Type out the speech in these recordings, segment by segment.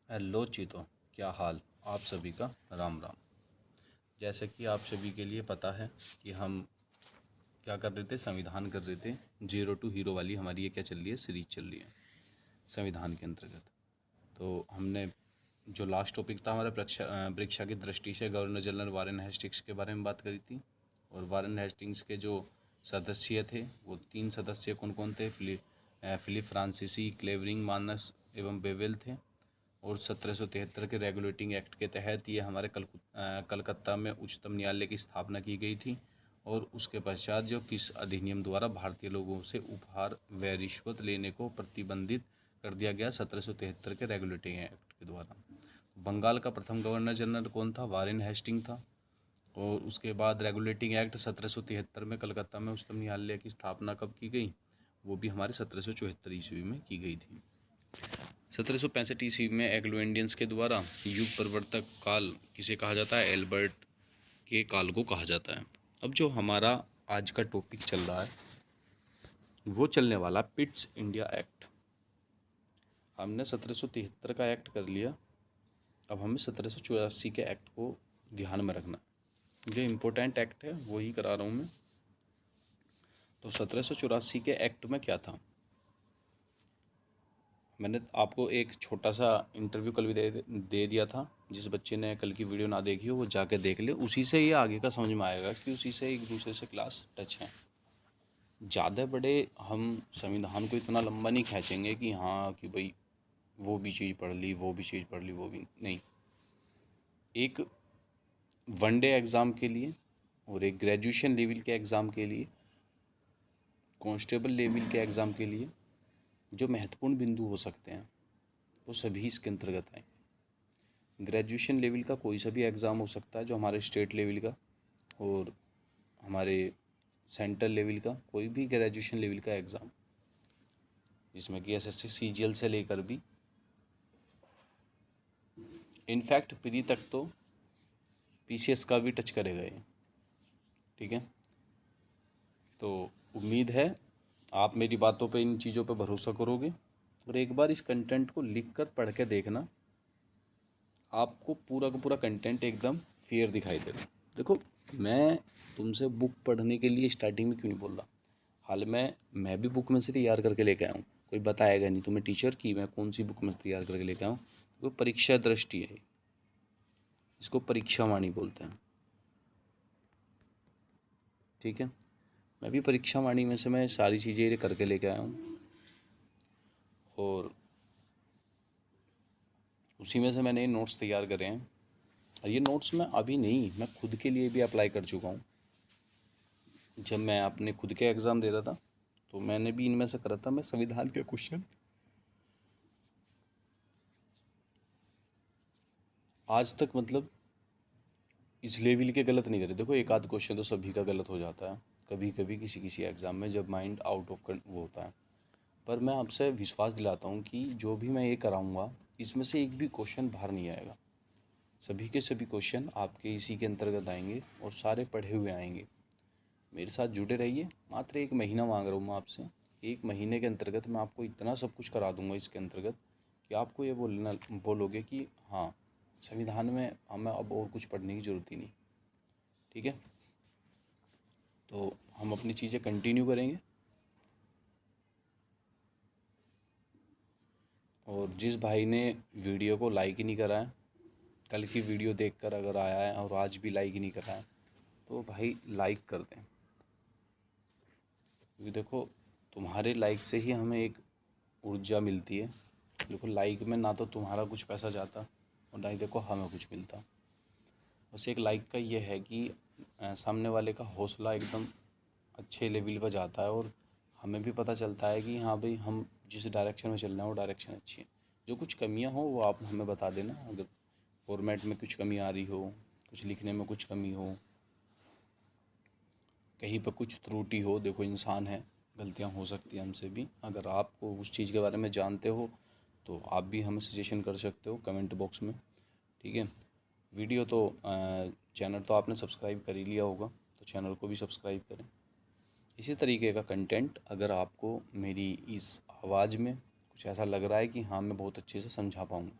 Hello चीतो, क्या हाल आप सभी का। राम राम। जैसे कि आप सभी के लिए पता है कि हम क्या कर रहे थे, संविधान कर रहे थे। जीरो टू हीरो वाली हमारी ये क्या चल रही है, सीरीज चल रही है संविधान के अंतर्गत। तो हमने जो लास्ट टॉपिक था हमारा परीक्षा की दृष्टि से गवर्नर जनरल वारेन हेस्टिंग्स के बारे में बात करी थी। और वारेन हेस्टिंग्स के जो सदस्य थे वो 3 सदस्य कौन कौन थे, फिलिप फ्रांसीसी, क्लेवरिंग, मानस एवं बेवेल थे। और 1773 के रेगुलेटिंग एक्ट के तहत ये हमारे कलकत्ता में उच्चतम न्यायालय की स्थापना की गई थी। और उसके पश्चात जो किस अधिनियम द्वारा भारतीय लोगों से उपहार व रिश्वत लेने को प्रतिबंधित कर दिया गया, 1773 के रेगुलेटिंग एक्ट के द्वारा। बंगाल का प्रथम गवर्नर जनरल कौन था, वारेन हेस्टिंग था। और उसके बाद रेगुलेटिंग एक्ट 1773 में कलकत्ता में उच्चतम न्यायालय की स्थापना कब की गई, वो भी हमारे 1774 ईस्वी में की गई थी। 1765 ईस्वी में एंग्लो इंडियंस के द्वारा युग परिवर्तक काल किसे कहा जाता है, एल्बर्ट के काल को कहा जाता है। अब जो हमारा आज का टॉपिक चल रहा है वो चलने वाला पिट्स इंडिया एक्ट। हमने 1773 का एक्ट कर लिया, अब हमें 1784 के एक्ट को ध्यान में रखना है। जो इम्पोर्टेंट एक्ट है वही करा रहा हूँ मैं। तो 1784 के एक्ट में क्या था, मैंने आपको एक छोटा सा इंटरव्यू कल भी दे दिया था। जिस बच्चे ने कल की वीडियो ना देखी हो वो जाके देख ले, उसी से ये आगे का समझ में आएगा कि उसी से एक दूसरे से क्लास टच है। ज़्यादा बड़े हम संविधान को इतना लंबा नहीं खींचेंगे कि हाँ कि भाई वो भी चीज़ पढ़ ली, वो भी चीज़ पढ़ ली, वो भी नहीं। एक वनडे एग्ज़ाम के लिए और एक ग्रेजुएशन लेवल के एग्ज़ाम के लिए, कांस्टेबल लेवल के एग्ज़ाम के लिए जो महत्वपूर्ण बिंदु हो सकते हैं वो सभी इसके अंतर्गत आए। ग्रेजुएशन लेवल का कोई सा भी एग्ज़ाम हो सकता है जो हमारे स्टेट लेवल का, और हमारे सेंट्रल लेवल का कोई भी ग्रेजुएशन लेवल का एग्ज़ाम, जिसमें कि एसएससी सीजीएल से लेकर भी इनफैक्ट प्री तक तो पीसीएस का भी टच करेगा ये। ठीक है, तो उम्मीद है आप मेरी बातों पे, इन चीज़ों पे भरोसा करोगे और एक बार इस कंटेंट को लिख कर पढ़ के देखना, आपको पूरा का पूरा कंटेंट एकदम क्लियर दिखाई देगा। देखो, मैं तुमसे बुक पढ़ने के लिए स्टार्टिंग में क्यों नहीं बोल रहा। हाल में मैं भी बुक में से तैयार करके लेके आया हूँ, कोई बताएगा नहीं तुम्हें टीचर की मैं कौन सी बुक में से तैयार करके लेके आऊँ। वो परीक्षा दृष्टि है, इसको परीक्षा वाणी बोलते हैं। ठीक है, मैं भी परीक्षा वाणी में से मैं सारी चीज़ें करके लेके आया हूँ और उसी में से मैंने ये नोट्स तैयार करे हैं। और ये नोट्स मैं अभी नहीं, मैं खुद के लिए भी अप्लाई कर चुका हूँ। जब मैं अपने खुद के एग्ज़ाम दे रहा था तो मैंने भी इनमें से करा था। मैं संविधान के क्वेश्चन आज तक मतलब इस लेवल के गलत नहीं करे। देखो, एक आध क्वेश्चन तो सभी का गलत हो जाता है कभी कभी किसी किसी एग्ज़ाम में, जब माइंड आउट ऑफ वो होता है। पर मैं आपसे विश्वास दिलाता हूँ कि जो भी मैं ये कराऊँगा इसमें से एक भी क्वेश्चन बाहर नहीं आएगा। सभी के सभी क्वेश्चन आपके इसी के अंतर्गत आएंगे और सारे पढ़े हुए आएंगे। मेरे साथ जुड़े रहिए। मात्र 1 महीना मांग रहा हूँ मैं आपसे। 1 महीने के अंतर्गत मैं आपको इतना सब कुछ करा दूँगा इसके अंतर्गत कि आपको ये बोलोगे कि हाँ, संविधान में हमें अब और कुछ पढ़ने की ज़रूरत ही नहीं। ठीक है, तो हम अपनी चीज़ें कंटिन्यू करेंगे। और जिस भाई ने वीडियो को लाइक ही नहीं करा है, कल की वीडियो देखकर अगर आया है और आज भी लाइक ही नहीं करा है, तो भाई लाइक कर दें। क्योंकि देखो, तुम्हारे लाइक से ही हमें एक ऊर्जा मिलती है। देखो, लाइक में ना तो तुम्हारा कुछ पैसा जाता और ना ही देखो हमें कुछ मिलता। बस एक लाइक का ये है कि सामने वाले का हौसला एकदम अच्छे लेवल पर जाता है और हमें भी पता चलता है कि हाँ भाई, हम जिस डायरेक्शन में चल रहे हैं वो डायरेक्शन अच्छी है। जो कुछ कमियां हो वो आप हमें बता देना। अगर फॉर्मेट में कुछ कमी आ रही हो, कुछ लिखने में कुछ कमी हो, कहीं पर कुछ त्रुटि हो, देखो इंसान है, गलतियां हो सकती हैं हमसे भी। अगर आपको उस चीज़ के बारे में जानते हो तो आप भी हमें सजेशन कर सकते हो कमेंट बॉक्स में। ठीक है, वीडियो तो चैनल तो आपने सब्सक्राइब कर ही लिया होगा, तो चैनल को भी सब्सक्राइब करें। इसी तरीके का कंटेंट अगर आपको मेरी इस आवाज़ में कुछ ऐसा लग रहा है कि हाँ मैं बहुत अच्छे से समझा पाऊँगा,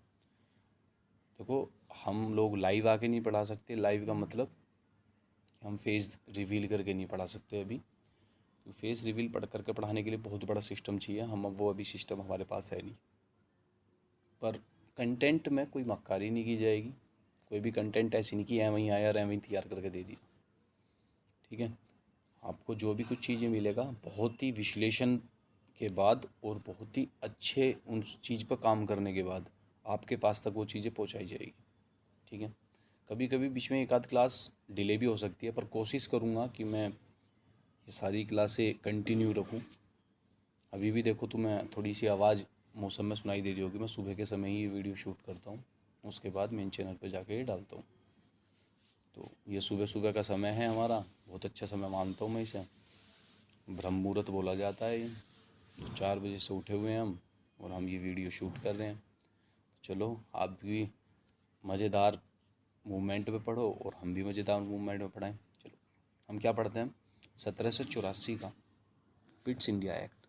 देखो, हम लोग लाइव आके नहीं पढ़ा सकते। लाइव का मतलब हम फेस रिवील करके नहीं पढ़ा सकते अभी। तो फेस रिवील पढ़ करके पढ़ाने के लिए बहुत बड़ा सिस्टम चाहिए, हम अब वो अभी सिस्टम हमारे पास है नहीं। पर कंटेंट में कोई मक्कारी नहीं की जाएगी, कोई भी कंटेंट ऐसी नहीं कि वहीं आया और वहीं तैयार करके दे दिया। ठीक है, आपको जो भी कुछ चीज़ें मिलेगा बहुत ही विश्लेषण के बाद और बहुत ही अच्छे उन चीज़ पर काम करने के बाद आपके पास तक वो चीज़ें पहुंचाई जाएगी। ठीक है, कभी कभी बीच में एक आध क्लास डिले भी हो सकती है, पर कोशिश करूँगा कि मैं ये सारी क्लासें कंटिन्यू रखूँ। अभी भी देखो तो मैं थोड़ी सी आवाज़ मौसम में सुनाई दे रही होगी, मैं सुबह के समय ही वीडियो शूट करता हूँ, उसके बाद मेन चैनल पर जाके ही डालता हूँ। तो ये सुबह सुबह का समय है हमारा, बहुत अच्छा समय मानता हूँ मैं इसे, ब्रह्म मुहूर्त बोला जाता है ये। तो 4 बजे से उठे हुए हैं हम और हम ये वीडियो शूट कर रहे हैं। चलो आप भी मज़ेदार मूवमेंट में पढ़ो और हम भी मज़ेदार मूवमेंट में पढ़ाएं। चलो हम क्या पढ़ते हैं, 1784 का पिट्स इंडिया एक्ट।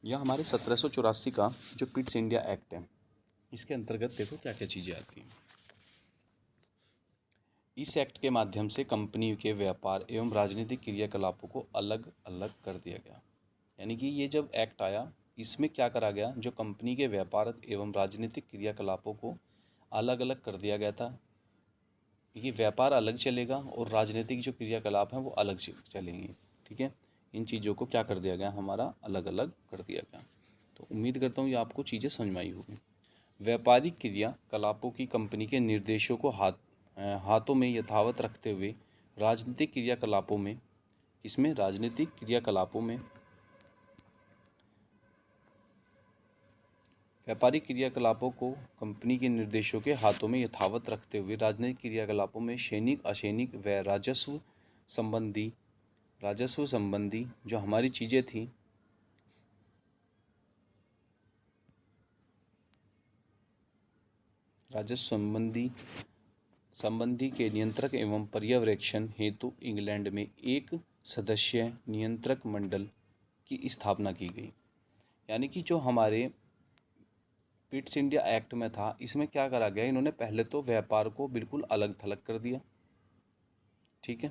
यह हमारे 1784 का जो पिट्स इंडिया एक्ट है, इसके अंतर्गत देखो क्या क्या चीज़ें आती हैं। इस एक्ट के माध्यम से कंपनी के व्यापार एवं राजनीतिक क्रियाकलापों को अलग अलग कर दिया गया। यानी कि ये जब एक्ट आया, इसमें क्या करा गया, जो कंपनी के व्यापार एवं राजनीतिक क्रियाकलापों को अलग अलग कर दिया गया था। ये व्यापार अलग चलेगा और राजनीतिक जो क्रियाकलाप हैं वो अलग चलेंगे। ठीक है, इन चीज़ों को क्या कर दिया गया, हमारा अलग अलग कर दिया गया। तो उम्मीद करता हूँ ये आपको चीज़ें समझ में आई होगी। व्यापारिक क्रियाकलापों की कंपनी के निर्देशों को हाथों में यथावत रखते हुए राजनीतिक क्रियाकलापों में, इसमें राजनीतिक क्रियाकलापों में व्यापारिक क्रियाकलापों को कंपनी के निर्देशों के हाथों में यथावत रखते हुए राजनीतिक क्रियाकलापों में सैनिक असैनिक व राजस्व संबंधी जो हमारी चीज़ें थी, राजस्व संबंधी के नियंत्रक एवं पर्यवेक्षण हेतु इंग्लैंड में एक सदस्य नियंत्रक मंडल की स्थापना की गई। यानी कि जो हमारे पिट्स इंडिया एक्ट में था, इसमें क्या करा गया, इन्होंने पहले तो व्यापार को बिल्कुल अलग थलग कर दिया। ठीक है,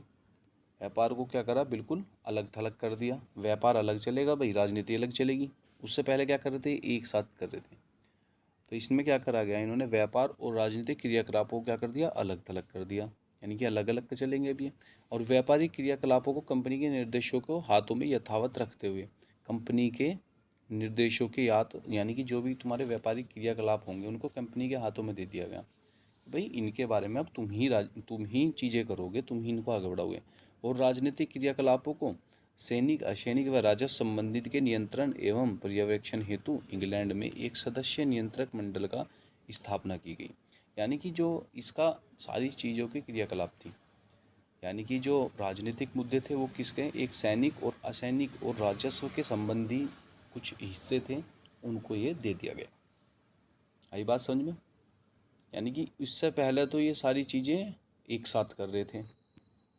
व्यापार को क्या करा, बिल्कुल अलग थलग कर दिया। व्यापार अलग चलेगा भाई, राजनीति अलग चलेगी। उससे पहले क्या कर रहे थे, एक साथ कर रहे थे। तो इसमें क्या करा गया, इन्होंने व्यापार और राजनीतिक क्रियाकलापों को क्या कर दिया, अलग थलग कर दिया। यानी कि अलग अलग चलेंगे अभी। और व्यापारिक क्रियाकलापों को कंपनी के निर्देशों को हाथों में यथावत रखते हुए, कंपनी के निर्देशों के यानी कि जो भी तुम्हारे व्यापारिक क्रियाकलाप होंगे उनको कंपनी के हाथों में दे दिया गया। भाई इनके बारे में अब तुम ही चीज़ें करोगे, तुम ही इनको आगे बढ़ाओगे। और राजनीतिक क्रियाकलापों को सैनिक असैनिक व राजस्व संबंधित के नियंत्रण एवं पर्यवेक्षण हेतु इंग्लैंड में एक सदस्य नियंत्रक मंडल का स्थापना की गई। यानी कि जो इसका सारी चीज़ों की क्रियाकलाप थी, यानी कि जो राजनीतिक मुद्दे थे वो किसके, एक सैनिक और असैनिक और राजस्व के संबंधी कुछ हिस्से थे, उनको ये दे दिया गया। आई बात समझ में। यानी कि इससे पहले तो ये सारी चीज़ें एक साथ कर रहे थे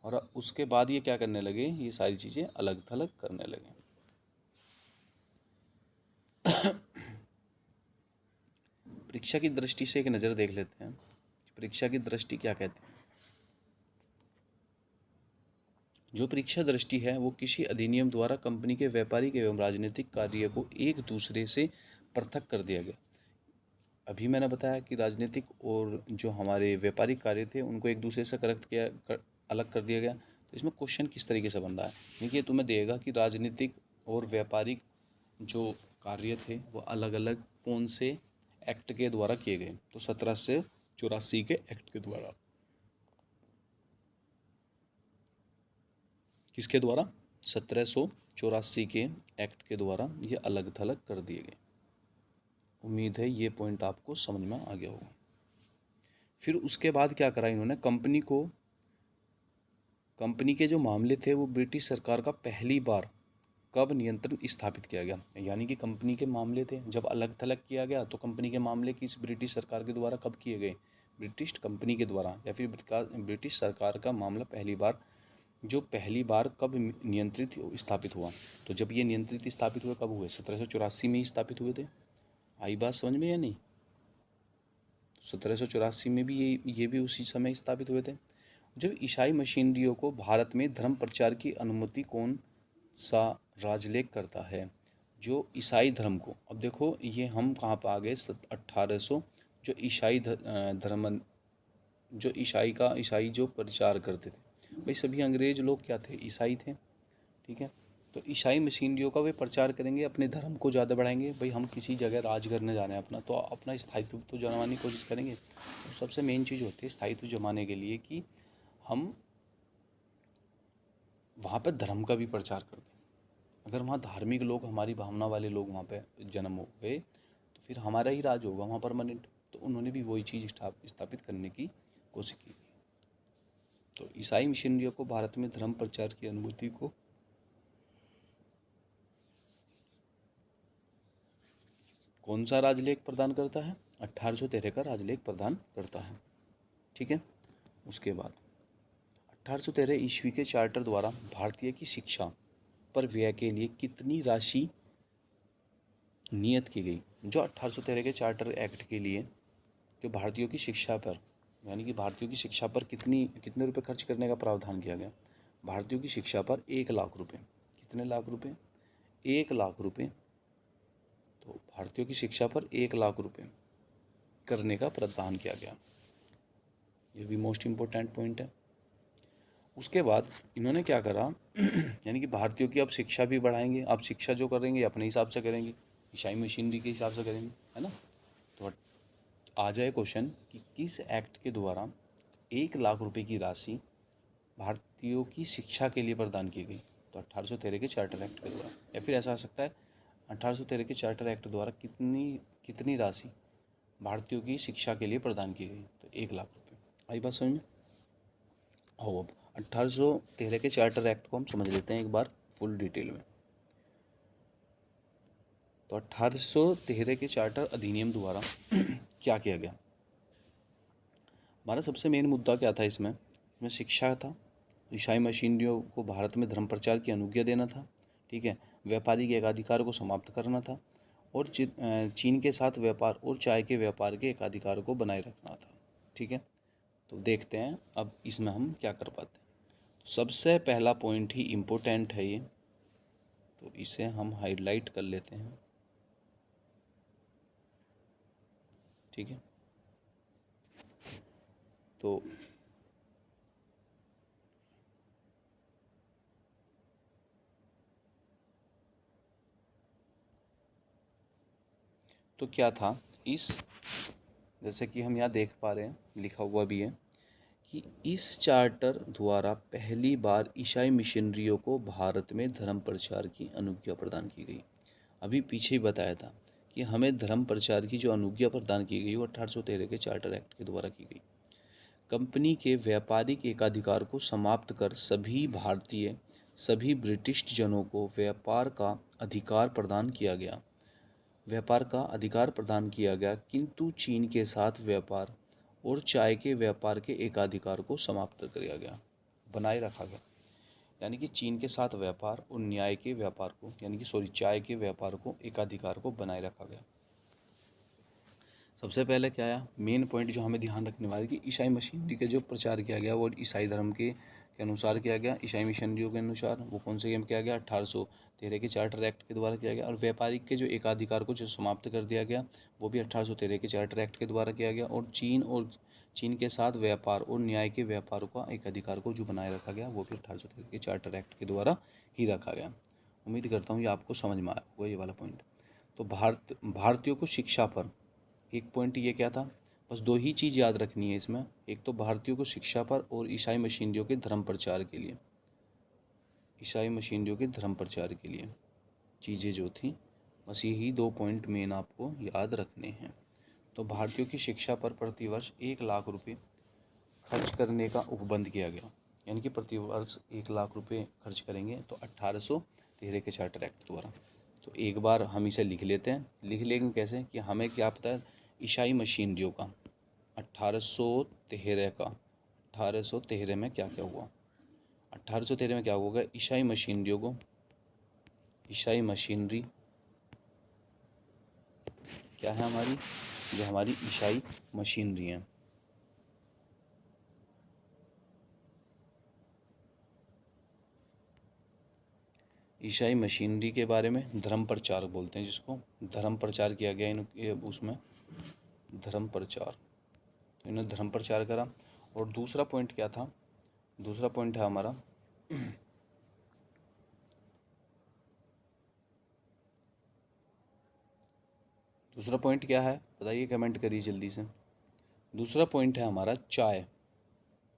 और उसके बाद ये क्या करने लगे, ये सारी चीज़ें अलग थलग करने लगे। परीक्षा की दृष्टि से एक नज़र देख लेते हैं, परीक्षा की दृष्टि क्या कहते हैं। जो परीक्षा दृष्टि है वो किसी अधिनियम द्वारा कंपनी के व्यापारिक एवं राजनीतिक कार्य को एक दूसरे से पृथक कर दिया गया। अभी मैंने बताया कि राजनीतिक और जो हमारे व्यापारिक कार्य थे उनको एक दूसरे से अलग कर दिया गया। तो इसमें क्वेश्चन किस तरीके से बन रहा है, देखिए तुम्हें देगा कि राजनीतिक और व्यापारिक जो कार्य थे वो अलग अलग कौन से एक्ट के द्वारा किए गए, तो 1784 के एक्ट के द्वारा। किसके द्वारा, 1784 के एक्ट के द्वारा ये अलग थलग कर दिए गए। उम्मीद है ये पॉइंट आपको समझ में आ गया होगा। फिर उसके बाद क्या करा इन्होंने, कंपनी के जो मामले थे वो ब्रिटिश सरकार का पहली बार कब नियंत्रण स्थापित किया गया। यानी कि कंपनी के मामले थे जब अलग थलग किया गया, तो कंपनी के मामले किस ब्रिटिश सरकार के द्वारा कब किए गए, ब्रिटिश कंपनी के द्वारा, या फिर ब्रिटिश सरकार का मामला पहली बार कब नियंत्रित स्थापित हुआ। तो जब ये नियंत्रित स्थापित हुए कब हुए, 1784 में ही स्थापित हुए थे। आई बात समझ में या नहीं? 1784 में भी ये भी उसी समय स्थापित हुए थे। जब ईसाई मिशनरियों को भारत में धर्म प्रचार की अनुमति कौन सा राजलेख करता है? जो ईसाई धर्म को, अब देखो ये हम कहाँ पर आ गए, 1800, जो ईसाई धर्म, जो ईसाई जो प्रचार करते थे भाई, सभी अंग्रेज लोग क्या थे? ईसाई थे। ठीक है, तो ईसाई मिशनरियों का वे प्रचार करेंगे, अपने धर्म को ज़्यादा बढ़ाएंगे। भाई हम किसी जगह राज करने जा रहे हैं अपना, तो अपना स्थायित्व तो जमाने की कोशिश करेंगे। तो सबसे मेन चीज़ होती है स्थायित्व जमाने के लिए कि हम वहाँ पर धर्म का भी प्रचार कर दें। अगर वहाँ धार्मिक लोग, हमारी भावना वाले लोग वहाँ पे जन्म हो गए, तो फिर हमारा ही राज होगा वहाँ परमानेंट। तो उन्होंने भी वही चीज़ स्थापित करने की कोशिश की। तो ईसाई मिशनरियों को भारत में धर्म प्रचार की अनुमति को कौन सा राजलेख प्रदान करता है? 1813 का राजलेख प्रदान करता है। ठीक है, उसके बाद 1813 ईस्वी के चार्टर द्वारा भारतीय की शिक्षा पर व्यय के लिए कितनी राशि नियत की गई? जो 1813 के चार्टर एक्ट के लिए जो भारतीयों की शिक्षा पर, यानी कि भारतीयों की शिक्षा पर कितने रुपए खर्च करने का प्रावधान किया गया? भारतीयों की शिक्षा पर 1,00,000 रुपये। कितने लाख रुपए? 1,00,000 रुपये। तो भारतीयों की शिक्षा पर 1,00,000 रुपये करने का प्रावधान किया गया। ये भी मोस्ट इम्पोर्टेंट पॉइंट है। उसके बाद इन्होंने क्या करा यानी कि भारतीयों की अब शिक्षा भी बढ़ाएंगे। अब शिक्षा जो करेंगे अपने हिसाब से करेंगे, ईसाई मशीनरी के हिसाब से करेंगे, है ना। तो आ जाए क्वेश्चन कि किस एक्ट के द्वारा 1,00,000 रुपये की राशि भारतीयों की शिक्षा के लिए प्रदान की गई? तो 1813 के चार्टर एक्ट के द्वारा, या फिर ऐसा हो सकता है 1813 के चार्टर एक्ट द्वारा कितनी राशि भारतीयों की शिक्षा के लिए प्रदान की गई? तो 1,00,000 रुपये। आई बात समझ में? हो, अब 1813 के चार्टर एक्ट को हम समझ लेते हैं एक बार फुल डिटेल में। तो 1813 के चार्टर अधिनियम द्वारा क्या किया गया? हमारा सबसे मेन मुद्दा क्या था इसमें शिक्षा था। ईसाई मशीनरियों को भारत में धर्म प्रचार की अनुज्ञा देना था। ठीक है, व्यापारिक एकाधिकार को समाप्त करना था, और चीन के साथ व्यापार और चाय के व्यापार के एकाधिकार को बनाए रखना था। ठीक है, तो देखते हैं अब इसमें हम क्या कर पाते हैं। तो सबसे पहला पॉइंट ही इम्पोर्टेंट है ये, तो इसे हम हाईलाइट कर लेते हैं। ठीक है, तो क्या था इस, जैसे कि हम यहाँ देख पा रहे हैं, लिखा हुआ भी है कि इस चार्टर द्वारा पहली बार ईसाई मिशनरियों को भारत में धर्म प्रचार की अनुज्ञा प्रदान की गई। अभी पीछे ही बताया था कि हमें धर्म प्रचार की जो अनुज्ञा प्रदान की गई वो 1813 के चार्टर एक्ट के द्वारा की गई। कंपनी के व्यापारिक एकाधिकार को समाप्त कर सभी ब्रिटिश जनों को व्यापार का अधिकार प्रदान किया गया। किंतु चीन के साथ व्यापार और चाय के व्यापार के एकाधिकार को समाप्त किया गया, बनाए रखा गया। यानी कि चीन के साथ व्यापार और चाय के व्यापार को, एकाधिकार को बनाए रखा गया। सबसे पहले क्या आया, मेन पॉइंट जो हमें ध्यान रखने वाले कि ईसाई मशीनरी का जो प्रचार किया गया वो ईसाई धर्म के अनुसार किया गया, ईसाई मिशनरियों के अनुसार। वो कौन से गेम किया गया? 1813 के चार्टर एक्ट के द्वारा किया गया। और व्यापारिक के जो एकाधिकार को जो समाप्त कर दिया गया वो भी 1813 के चार्टर एक्ट के द्वारा किया गया। और चीन के साथ व्यापार और न्याय के व्यापार का एक अधिकार को जो बनाए रखा गया वो भी 1813 के चार्टर एक्ट के द्वारा ही रखा गया। उम्मीद करता हूँ ये आपको समझ में आया होगा ये वाला पॉइंट। तो भारतीयों को शिक्षा पर एक पॉइंट ये क्या था, बस दो ही चीज़ याद रखनी है इसमें। एक तो भारतीयों को शिक्षा पर, और ईसाई मशीनरियों के धर्म प्रचार के लिए, चीज़ें जो थी, बस यही दो पॉइंट मेन आपको याद रखने हैं। तो भारतीयों की शिक्षा पर प्रतिवर्ष 1,00,000 रुपये खर्च करने का उपबंध किया गया। यानी कि प्रतिवर्ष 1,00,000 रुपये खर्च करेंगे, तो 1813 के चार्टर एक्ट द्वारा। तो एक बार हम इसे लिख लेते हैं। लिख लेंगे कैसे कि हमें क्या पता है ईसाई मशीनरियों का 1813 में क्या क्या हुआ। 1813 में क्या होगा, ईसाई मशीनरी क्या है हमारी, जो हमारी ईसाई मशीनरी है। ईसाई मशीनरी के बारे में धर्म प्रचार बोलते हैं, जिसको धर्म प्रचार किया गया उसमें धर्म प्रचार, तो इन्होंने धर्म प्रचार करा। और दूसरा पॉइंट क्या था, दूसरा पॉइंट है हमारा दूसरा पॉइंट क्या है बताइए, कमेंट करिए जल्दी से। दूसरा पॉइंट है हमारा चाय,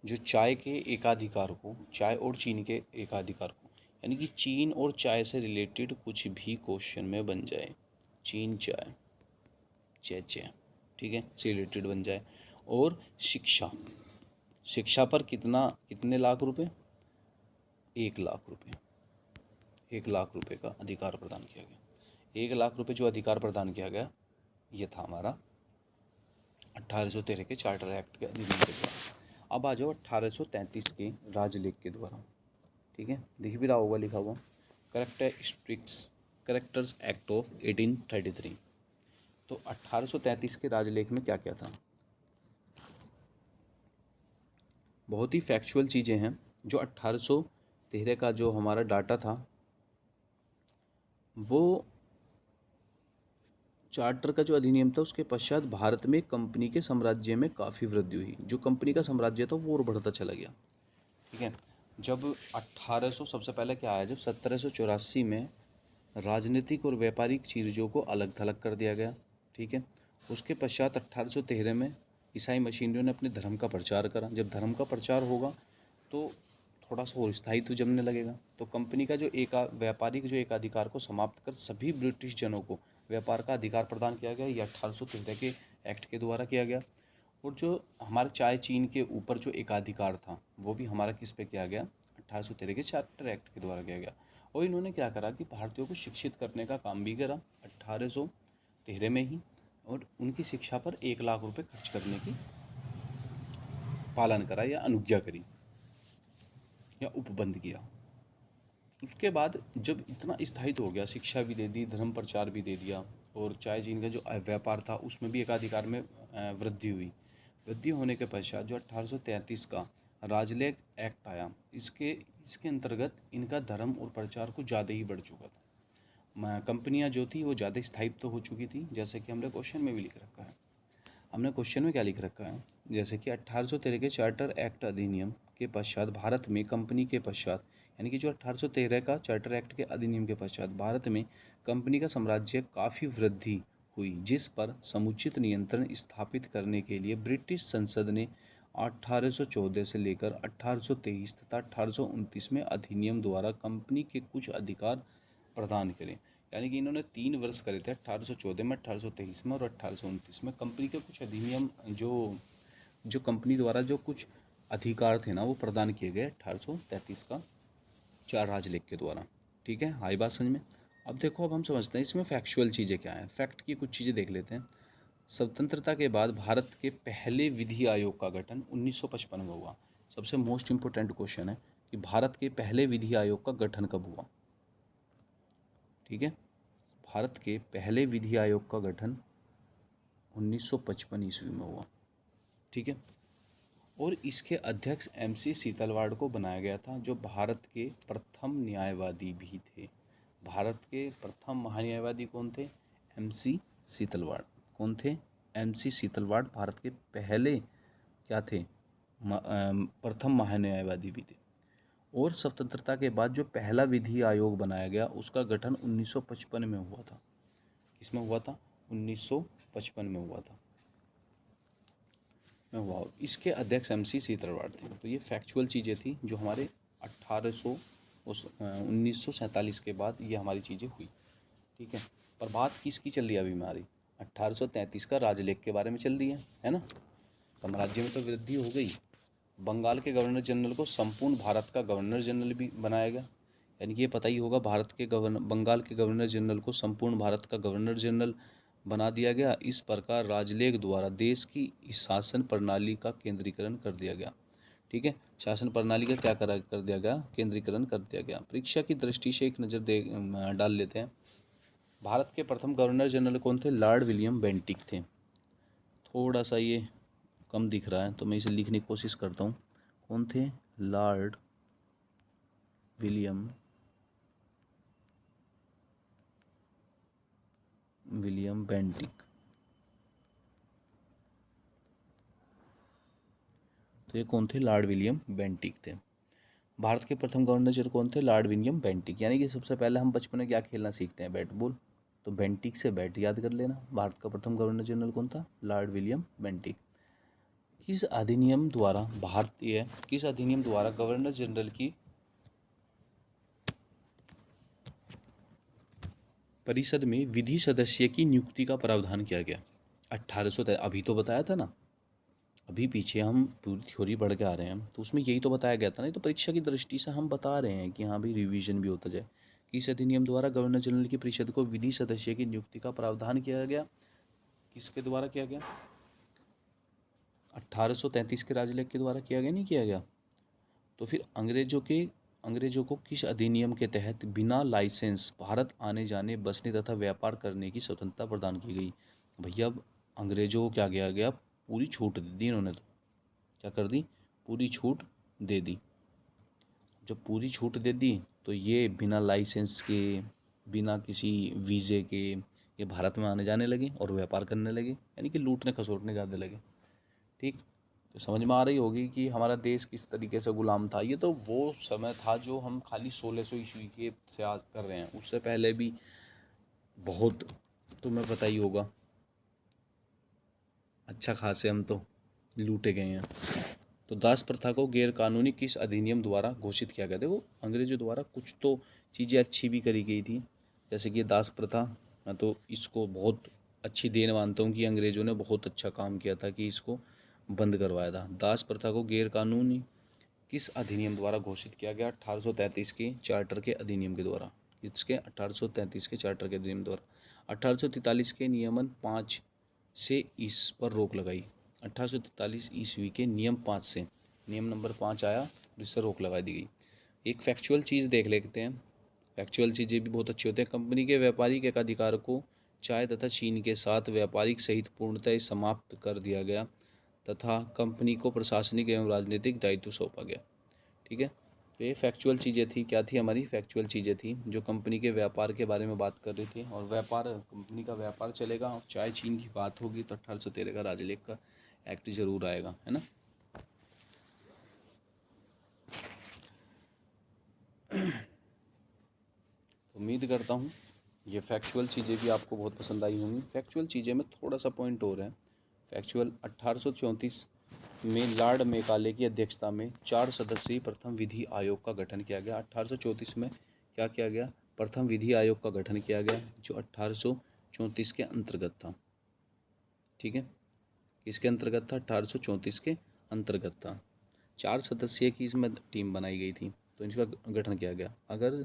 जो चाय के एकाधिकार को, चाय और चीन के एकाधिकार को, यानी कि चीन और चाय से रिलेटेड कुछ भी क्वेश्चन में बन जाए, चीन चाय चाय, ठीक है, से रिलेटेड बन जाए। और शिक्षा, शिक्षा पर कितने लाख रुपए, 1 लाख रुपए, 1 लाख रुपए का अधिकार प्रदान किया गया। 1 लाख रुपए जो अधिकार प्रदान किया गया, ये था हमारा 1813 के चार्टर एक्ट के अधिनियम के द्वारा। अब आ जाओ 1833 के राजलेख के द्वारा, ठीक है, दिख भी रहा होगा लिखा हुआ, करेक्टर्स एक्ट ऑफ 1833। तो 1833 के राजलेख में क्या क्या था, बहुत ही फैक्चुअल चीज़ें हैं। जो 1813 का जो हमारा डाटा था, वो चार्टर का जो अधिनियम था, उसके पश्चात भारत में कंपनी के साम्राज्य में काफ़ी वृद्धि हुई। जो कंपनी का साम्राज्य था वो और बढ़ता चला गया, ठीक है। जब 1800 सबसे पहले क्या आया, जब 1784 में राजनीतिक और व्यापारिक चीज़ों को अलग थलग कर दिया गया, ठीक है। उसके पश्चात 1813 में ईसाई मशीनरियों ने अपने धर्म का प्रचार करा। जब धर्म का प्रचार होगा तो थोड़ा सा और स्थायित्व जमने लगेगा। तो कंपनी का जो व्यापारिक जो एकाधिकार को समाप्त कर सभी ब्रिटिश जनों को व्यापार का अधिकार प्रदान किया गया। ये 1813 के एक्ट के द्वारा किया गया। और जो हमारे चाय चीन के ऊपर जो एकाधिकार था, वो भी हमारा किस पे किया गया, 1813 के चार्टर एक्ट के द्वारा किया गया। और इन्होंने क्या करा कि भारतीयों को शिक्षित करने का काम भी करा 1813 में ही, और उनकी शिक्षा पर 1 लाख रुपए खर्च करने की पालन करा या अनुज्ञा करी या उपबंध किया। उसके बाद जब इतना स्थायित्व हो गया, शिक्षा भी दे दी, धर्म प्रचार भी दे दिया, और चाय चीन का जो व्यापार था उसमें भी एकाधिकार में वृद्धि हुई। वृद्धि होने के पश्चात जो 1833 का राजलेख एक्ट आया, इसके अंतर्गत इनका धर्म और प्रचार कुछ ज़्यादा ही बढ़ चुका था। कंपनियां जो थी वो ज़्यादा स्थायित्व हो चुकी थी, जैसे कि हमने क्वेश्चन में भी लिख रखा है। हमने क्वेश्चन में क्या लिख रखा है, जैसे कि 1813 के चार्टर एक्ट अधिनियम के पश्चात भारत में कंपनी के पश्चात, यानी कि जो 1813 का चार्टर एक्ट के अधिनियम के पश्चात भारत में कंपनी का साम्राज्य काफ़ी वृद्धि हुई, जिस पर समुचित नियंत्रण स्थापित करने के लिए ब्रिटिश संसद ने 1814 से लेकर 1823 तथा 1829 में अधिनियम द्वारा कंपनी के कुछ अधिकार प्रदान करे। यानी कि इन्होंने 3 वर्ष करे थे, 1814 में, 1823 में और 1829 में। कंपनी के कुछ अधिनियम जो कंपनी द्वारा जो कुछ अधिकार थे ना, वो प्रदान किए गए 1833 का चार राजलेख के द्वारा, ठीक है। हाई बात समझ में। अब देखो, अब हम समझते हैं इसमें फैक्चुअल चीज़ें क्या हैं। फैक्ट की कुछ चीज़ें देख लेते हैं। स्वतंत्रता के बाद भारत के पहले विधि आयोग का गठन 1955 में हुआ। सबसे मोस्ट इम्पोर्टेंट क्वेश्चन है कि भारत के पहले विधि आयोग का गठन कब हुआ, ठीक है। भारत के पहले विधि आयोग का गठन 1955 ईस्वी में हुआ, ठीक है। और इसके अध्यक्ष MC सीतलवाड़ को बनाया गया था, जो भारत के प्रथम न्यायवादी भी थे। भारत के प्रथम महान्यायवादी कौन थे, MC सीतलवाड़। कौन थे, MC सीतलवाड़ भारत के पहले क्या थे, प्रथम महान्यायवादी भी थे। और स्वतंत्रता के बाद जो पहला विधि आयोग बनाया गया, उसका गठन 1955 में हुआ था। किसमें हुआ था, 1955 में हुआ था, में हुआ। इसके अध्यक्ष MC सीतलवाड़ थे। तो ये फैक्चुअल चीज़ें थी जो हमारे 1947 के बाद ये हमारी चीज़ें हुई, ठीक है। पर बात किसकी चल रही है अभी हमारी, 1833 का राजलेख के बारे में चल रही है ना। साम्राज्य में तो वृद्धि हो गई। बंगाल के गवर्नर जनरल को संपूर्ण भारत का गवर्नर जनरल भी बनाया गया। यानी कि ये पता ही होगा, बंगाल के गवर्नर जनरल को संपूर्ण भारत का गवर्नर जनरल बना दिया गया। इस प्रकार राजलेख द्वारा देश की इस शासन प्रणाली का केंद्रीकरण कर दिया गया, ठीक है। शासन प्रणाली का क्या कर दिया गया, केंद्रीकरण कर दिया गया। परीक्षा की दृष्टि से एक नज़र डाल लेते हैं। भारत के प्रथम गवर्नर जनरल कौन थे? लॉर्ड विलियम बेंटिक थे। थोड़ा सा ये कम दिख रहा है तो मैं इसे लिखने की कोशिश करता हूँ। कौन थे? Lord William Bentinck. तो ये कौन थे? लॉर्ड विलियम बेंटिक थे। भारत के प्रथम गवर्नर जनरल कौन थे? Lord William Bentinck. यानी कि सबसे पहले हम बचपन में क्या खेलना सीखते हैं? Bat ball. तो बेंटिक से बैट याद कर लेना। भारत का प्रथम गवर्नर जनरल कौन था? Lord William Bentinck. किस अधिनियम द्वारा गवर्नर जनरल की परिषद में विधि सदस्य की नियुक्ति का प्रावधान किया गया? 1800। अभी तो बताया था ना, अभी पीछे हम पूरी थ्योरी पढ़ के आ रहे हैं तो उसमें यही तो बताया गया था ना। तो परीक्षा की दृष्टि से हम बता रहे हैं कि हाँ भाई रिवीजन भी होता जाए। किस अधिनियम द्वारा गवर्नर जनरल की परिषद को विधि सदस्य की नियुक्ति का प्रावधान किया गया? किसके द्वारा किया गया? 1833 के राजलेख के द्वारा किया गया, नहीं किया गया? तो फिर अंग्रेजों को किस अधिनियम के तहत बिना लाइसेंस भारत आने जाने, बसने तथा व्यापार करने की स्वतंत्रता प्रदान की गई? भैया अब अंग्रेजों को क्या किया गया? पूरी छूट दे दी इन्होंने। तो क्या कर दी? पूरी छूट दे दी। जब पूरी छूट दे दी तो ये बिना लाइसेंस के, बिना किसी वीज़े के ये भारत में आने जाने लगे और व्यापार करने लगे, यानी कि लूटने खसोटने ज़्यादा लगे। ठीक, तो समझ में आ रही होगी कि हमारा देश किस तरीके से गुलाम था। ये तो वो समय था जो हम खाली 1600 ईस्वी के से आज कर रहे हैं, उससे पहले भी बहुत तुम्हें पता ही होगा, अच्छा खासे हम तो लूटे गए हैं। तो दास प्रथा को गैर कानूनी किस अधिनियम द्वारा घोषित किया गया? देखो अंग्रेजों द्वारा कुछ तो चीज़ें अच्छी भी करी गई थी, जैसे कि दास प्रथा। मैं तो इसको बहुत अच्छी देन मानता हूँ कि अंग्रेजों ने बहुत अच्छा काम किया था कि इसको बंद करवाया था। दास प्रथा को गैर कानूनी किस अधिनियम द्वारा घोषित किया गया? 1833 के चार्टर के अधिनियम के द्वारा। इसके 1833 के चार्टर के अधिनियम द्वारा। 1843 के नियमन 5 से इस पर रोक लगाई। 1843 ईस्वी के नियम 5 से, नियम नंबर 5 आया जिससे रोक लगा दी गई। एक फैक्चुअल चीज़ देख लेते हैं। फैक्चुअल चीज़ें भी बहुत अच्छी होती हैं। कंपनी के व्यापारिक एकाधिकार को चाय तथा चीनी के साथ व्यापारिक सहित पूर्णतः समाप्त कर दिया गया तथा कंपनी को प्रशासनिक एवं राजनीतिक दायित्व सौंपा गया। ठीक है, तो ये फैक्चुअल चीज़ें थी। क्या थी? हमारी फैक्चुअल चीज़ें थी जो कंपनी के व्यापार के बारे में बात कर रही थी। और व्यापार, कंपनी का व्यापार चलेगा और चाय चीन की बात होगी तो 1813 का राजलेख का एक्ट जरूर आएगा, है ना। उम्मीद करता हूँ ये फैक्चुअल चीज़ें भी आपको बहुत पसंद आई होंगी। फैक्चुअल चीज़ें में थोड़ा सा पॉइंट और है। फैक्चुअल 1834 में लॉर्ड मेकाले की अध्यक्षता में 4 सदस्यीय प्रथम विधि आयोग का गठन किया गया। 1834 में क्या किया गया? प्रथम विधि आयोग का गठन किया गया जो 1834 के अंतर्गत था। ठीक है, किसके अंतर्गत था? 1834 के अंतर्गत था। 4 सदस्यीय की इसमें टीम बनाई गई थी तो इनका गठन किया गया। अगर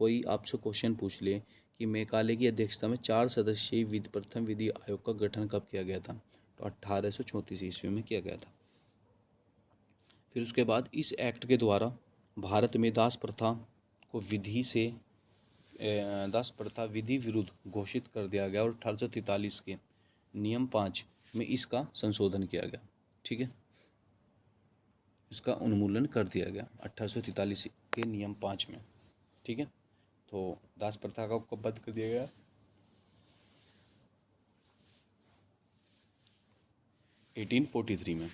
कोई आपसे क्वेश्चन पूछ ले कि मेकाले की अध्यक्षता में 4 सदस्यीय प्रथम विधि आयोग का गठन कब किया गया था, तो 1834 ईस्वी में किया गया था। फिर उसके बाद इस एक्ट के द्वारा भारत में दास प्रथा को दास प्रथा विधि विरुद्ध घोषित कर दिया गया और 1843 के नियम 5 में इसका संशोधन किया गया। ठीक है, इसका उन्मूलन कर दिया गया 1843 के नियम 5 में। ठीक है, तो दास प्रथा का कब बंद कर दिया गया? 1843 में।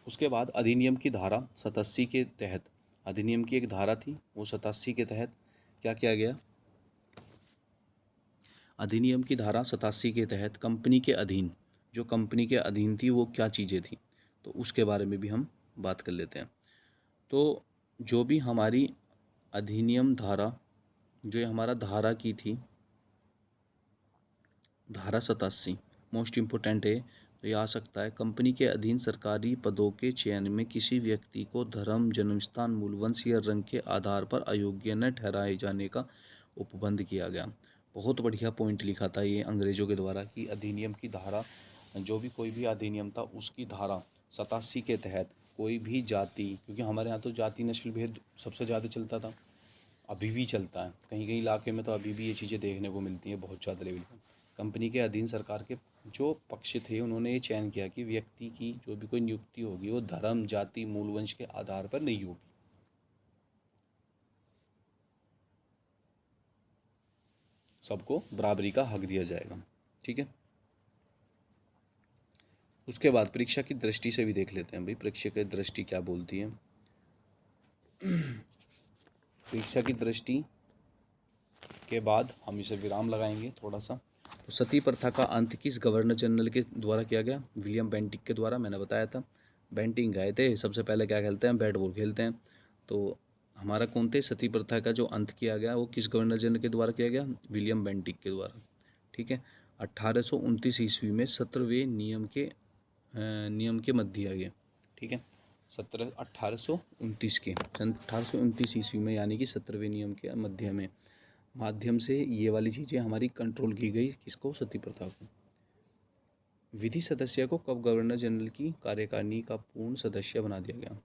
उसके बाद अधिनियम की धारा 87 के तहत, अधिनियम की एक धारा थी वो 87 के तहत क्या किया गया? अधिनियम की धारा 87 के तहत कंपनी के अधीन, जो कंपनी के अधीन थी वो क्या चीज़ें थी, तो उसके बारे में भी हम बात कर लेते हैं। तो जो भी हमारी अधिनियम धारा, जो हमारा धारा की थी, धारा 87 मोस्ट इम्पोर्टेंट है तो ये आ सकता है। कंपनी के अधीन सरकारी पदों के चयन में किसी व्यक्ति को धर्म, जन्मस्थान, मूलवंश या रंग के आधार पर अयोग्य न ठहराए जाने का उपबंध किया गया। बहुत बढ़िया पॉइंट लिखा था ये अंग्रेजों के द्वारा कि अधिनियम की धारा, जो भी कोई भी अधिनियम था उसकी धारा 87 के तहत कोई भी जाति, क्योंकि हमारे यहाँ तो जाति नस्ल भेद सबसे ज़्यादा चलता था, अभी भी चलता है। कहीं कहीं इलाके में तो अभी भी ये चीज़ें देखने को मिलती हैं बहुत ज़्यादा लेवल पर। कंपनी के अधीन सरकार के जो पक्ष थे उन्होंने ये चयन किया कि व्यक्ति की जो भी कोई नियुक्ति होगी वो धर्म, जाति, मूल वंश के आधार पर नहीं होगी। सबको बराबरी का हक दिया जाएगा। ठीक है। उसके बाद परीक्षा की दृष्टि से भी देख लेते हैं भाई, परीक्षा की दृष्टि क्या बोलती है। परीक्षा की दृष्टि के बाद हम इसे विराम लगाएंगे थोड़ा सा। तो सती प्रथा का अंत किस गवर्नर जनरल के द्वारा किया गया? विलियम बेंटिक के द्वारा। मैंने बताया था बेंटिक गए थे सबसे पहले क्या खेलते हैं, बैट बॉल खेलते हैं। तो हमारा कौन थे? सती प्रथा का जो अंत किया गया वो किस गवर्नर जनरल के द्वारा किया गया? विलियम बेंटिक के द्वारा। ठीक है। 1829 ईस्वी में 17वें नियम के मध्य आ गया। ठीक है। 1829 के सन 1829 ईस्वी में, यानी कि 17वें नियम के माध्यम से ये वाली चीज़ें हमारी कंट्रोल की गई। किसको? सती प्रथा को। विधि सदस्य को कब गवर्नर जनरल की कार्यकारिणी का पूर्ण सदस्य बना दिया गया?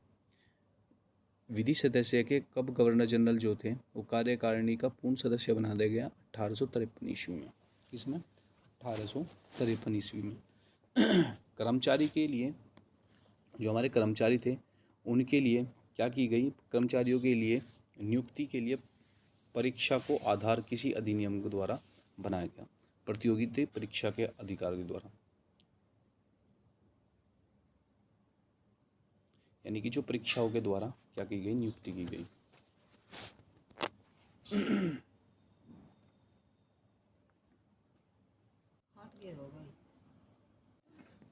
विधि सदस्य के कब गवर्नर जनरल जो थे वो कार्यकारिणी का पूर्ण सदस्य बना दिया गया? 1853 ईस्वी में। किसमें? 1853 ईस्वी में। कर्मचारी के लिए, जो हमारे कर्मचारी थे उनके लिए क्या की गई? कर्मचारियों के लिए नियुक्ति के लिए परीक्षा को आधार किसी अधिनियम के द्वारा बनाया गया? प्रतियोगिता परीक्षा के अधिकार के द्वारा। यानी कि जो परीक्षाओं के द्वारा क्या की गई? नियुक्ति की गई।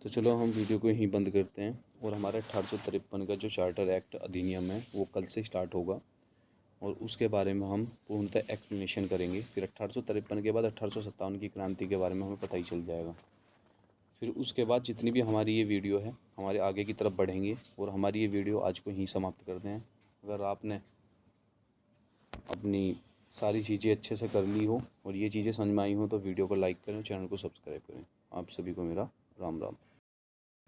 तो चलो हम वीडियो को यहीं बंद करते हैं और हमारा 1853 का जो चार्टर एक्ट अधिनियम है वो कल से स्टार्ट होगा और उसके बारे में हम पूर्णतः एक्सप्लेनेशन करेंगे। फिर 1853 के बाद 1857 की क्रांति के बारे में हमें पता ही चल जाएगा। फिर उसके बाद जितनी भी हमारी ये वीडियो है हमारे आगे की तरफ बढ़ेंगे और हमारी ये वीडियो आज को यहीं समाप्त करते हैं। अगर आपने अपनी सारी चीज़ें अच्छे से कर ली हो और ये चीज़ें समझ में आई हो तो वीडियो को लाइक करें, चैनल को सब्सक्राइब करें। आप सभी को मेरा राम राम।